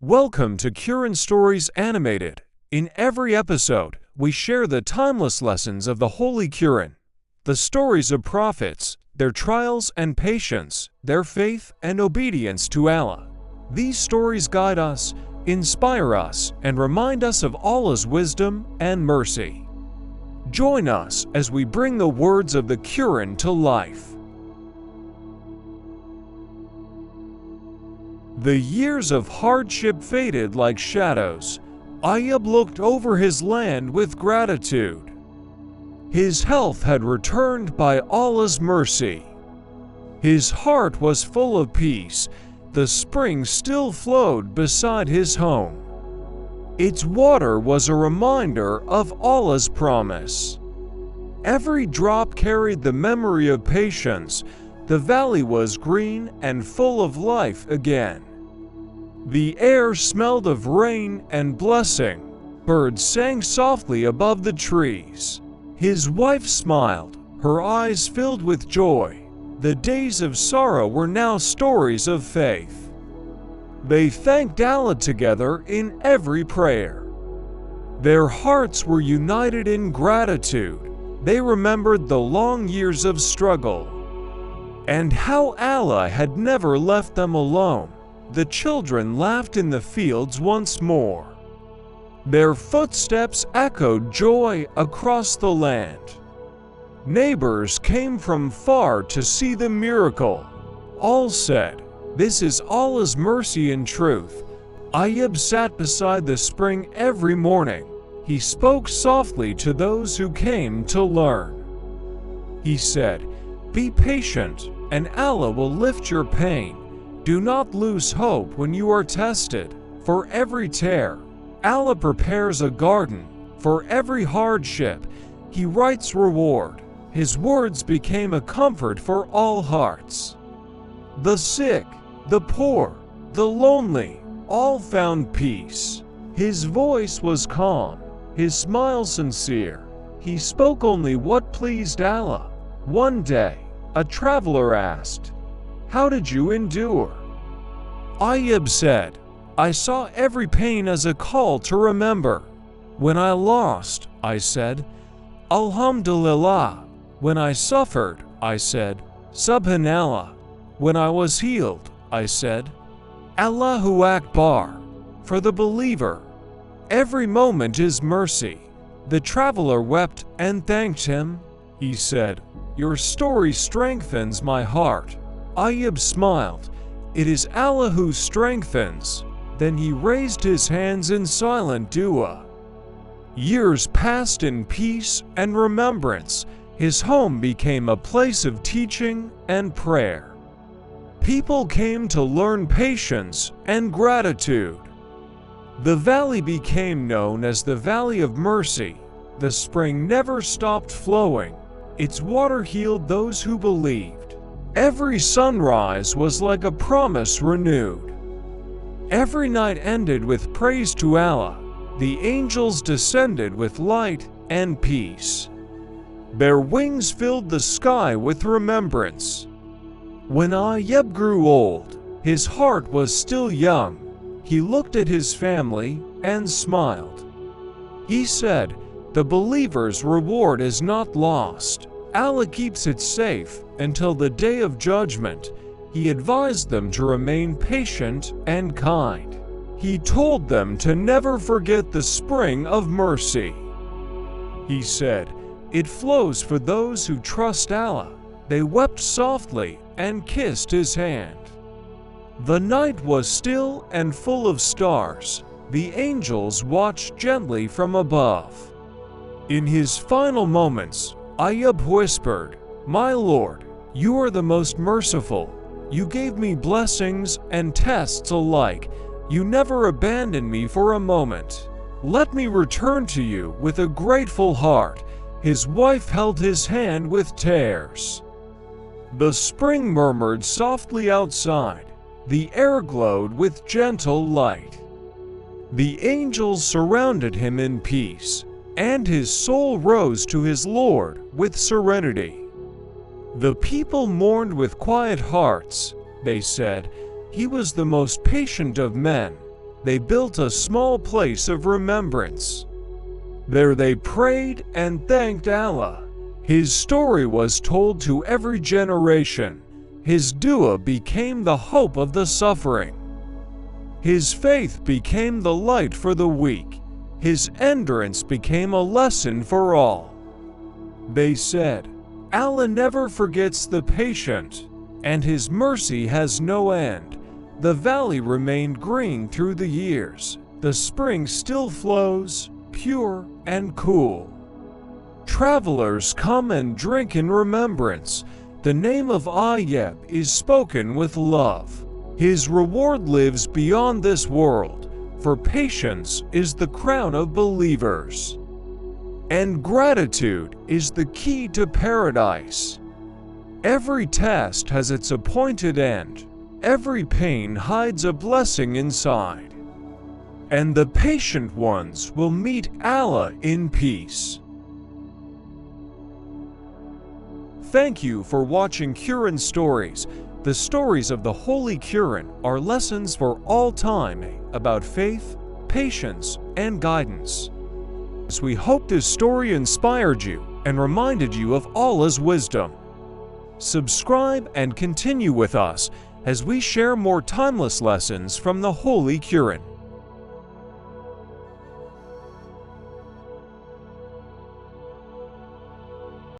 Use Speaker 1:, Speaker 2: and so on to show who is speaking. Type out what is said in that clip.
Speaker 1: Welcome to Quran Stories Animated. In every episode, we share the timeless lessons of the Holy Quran, the stories of prophets, their trials and patience, their faith and obedience to Allah. These stories guide us, inspire us, and remind us of Allah's wisdom and mercy. Join us as we bring the words of the Quran to life. The years of hardship faded like shadows. Ayyub looked over his land with gratitude. His health had returned by Allah's mercy. His heart was full of peace. The spring still flowed beside his home. Its water was a reminder of Allah's promise. Every drop carried the memory of patience. The valley was green and full of life again. The air smelled of rain and blessing. Birds sang softly above the trees. His wife smiled, her eyes filled with joy. The days of sorrow were now stories of faith. They thanked Allah together in every prayer. Their hearts were united in gratitude. They remembered the long years of struggle and how Allah had never left them alone. The children laughed in the fields once more. Their footsteps echoed joy across the land. Neighbors came from far to see the miracle. All said, "This is Allah's mercy and truth." Ayyub sat beside the spring every morning. He spoke softly to those who came to learn. He said, "Be patient, and Allah will lift your pain. Do not lose hope when you are tested. For every tear, Allah prepares a garden. For every hardship, He writes reward." His words became a comfort for all hearts. The sick, the poor, the lonely, all found peace. His voice was calm, his smile sincere. He spoke only what pleased Allah. One day, a traveler asked, "How did you endure?" Ayyub said, "I saw every pain as a call to remember. When I lost, I said, Alhamdulillah. When I suffered, I said, Subhanallah. When I was healed, I said, Allahu Akbar." For the believer, every moment is mercy. The traveler wept and thanked him. He said, "Your story strengthens my heart." Ayyub smiled. "It is Allah who strengthens." Then he raised his hands in silent dua. Years passed in peace and remembrance. His home became a place of teaching and prayer. People came to learn patience and gratitude. The valley became known as the Valley of Mercy. The spring never stopped flowing. Its water healed those who believed. Every sunrise was like a promise renewed. Every night ended with praise to Allah. The angels descended with light and peace. Their wings filled the sky with remembrance. When Ayyub grew old, his heart was still young. He looked at his family and smiled. He said, "The believer's reward is not lost. Allah keeps it safe until the day of judgment." He advised them to remain patient and kind. He told them to never forget the spring of mercy. He said, "It flows for those who trust Allah." They wept softly and kissed his hand. The night was still and full of stars. The angels watched gently from above. In his final moments, Ayyub whispered, "My Lord, you are the most merciful. You gave me blessings and tests alike. You never abandoned me for a moment. Let me return to you with a grateful heart." His wife held his hand with tears. The spring murmured softly outside. The air glowed with gentle light. The angels surrounded him in peace, and his soul rose to his Lord with serenity. The people mourned with quiet hearts. They said, "He was the most patient of men." they built a small place of remembrance. There they prayed and thanked Allah. His story was told to every generation. His dua became the hope of the suffering. His faith became the light for the weak. His endurance became a lesson for all. They said, Allah never forgets the patient, and His mercy has no end. The valley remained green through the years. The spring still flows, pure and cool. Travelers come and drink in remembrance. The name of Ayyub is spoken with love. His reward lives beyond this world, for patience is the crown of believers. And gratitude is the key to paradise. Every test has its appointed end. Every pain hides a blessing inside. And the patient ones will meet Allah in peace. Thank you for watching Quran Stories. The stories of the Holy Quran are lessons for all time about faith, patience, and guidance. We hope this story inspired you and reminded you of Allah's wisdom. Subscribe and continue with us as we share more timeless lessons from the Holy Quran.